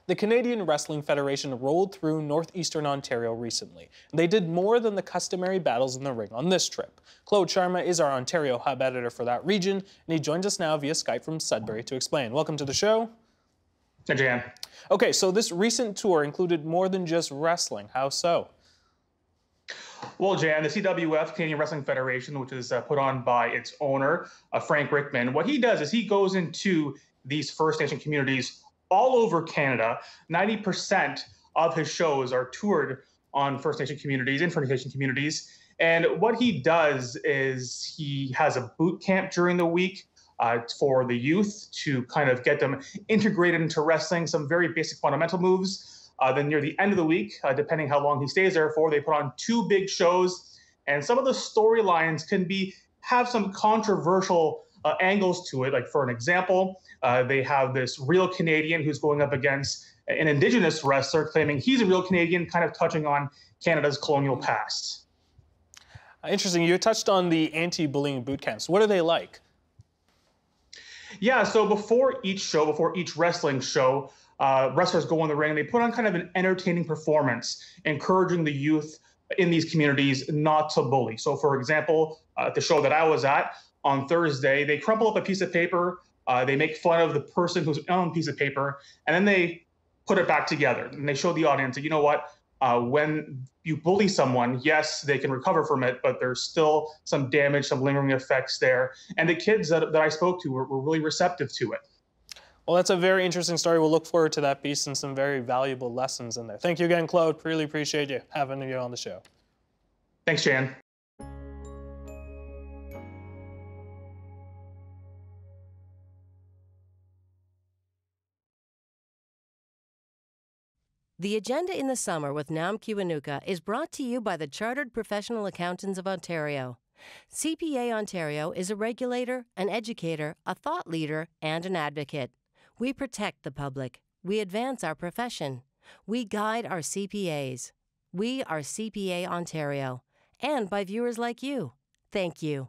The Canadian Wrestling Federation rolled through northeastern Ontario recently. They did more than the customary battles in the ring on this trip. Claude Sharma is our Ontario hub editor for that region, and he joins us now via Skype from Sudbury to explain. Welcome to the show. Hey, Jan. Okay, so this recent tour included more than just wrestling. How so? Well, Jan, the CWF, Canadian Wrestling Federation, which is put on by its owner, Frank Rickman, what he does is he goes into these First Nation communities all over Canada. 90% of his shows are toured on First Nation communities, in First Nation communities. And what he does is he has a boot camp during the week for the youth to kind of get them integrated into wrestling, some very basic fundamental moves. Then near the end of the week, depending how long he stays there for, they put on 2 big shows. And some of the storylines can have some controversial angles to it. Like, for an example, they have this real Canadian who's going up against an Indigenous wrestler claiming he's a real Canadian, kind of touching on Canada's colonial past. Interesting. You touched on the anti-bullying boot camps. What are they like? Yeah, so before each wrestling show, wrestlers go in the ring and they put on kind of an entertaining performance, encouraging the youth in these communities not to bully. So, for example, at the show that I was at on Thursday, they crumple up a piece of paper, they make fun of the person who's on the piece of paper, and then they put it back together. And they show the audience that, you know what, when you bully someone, yes, they can recover from it, but there's still some damage, some lingering effects there. And the kids that I spoke to were really receptive to it. Well, that's a very interesting story. We'll look forward to that piece and some very valuable lessons in there. Thank you again, Claude. Really appreciate you having you on the show. Thanks, Jan. The Agenda in the Summer with Nam Kiwanuka is brought to you by the Chartered Professional Accountants of Ontario. CPA Ontario is a regulator, an educator, a thought leader, and an advocate. We protect the public. We advance our profession. We guide our CPAs. We are CPA Ontario. And by viewers like you. Thank you.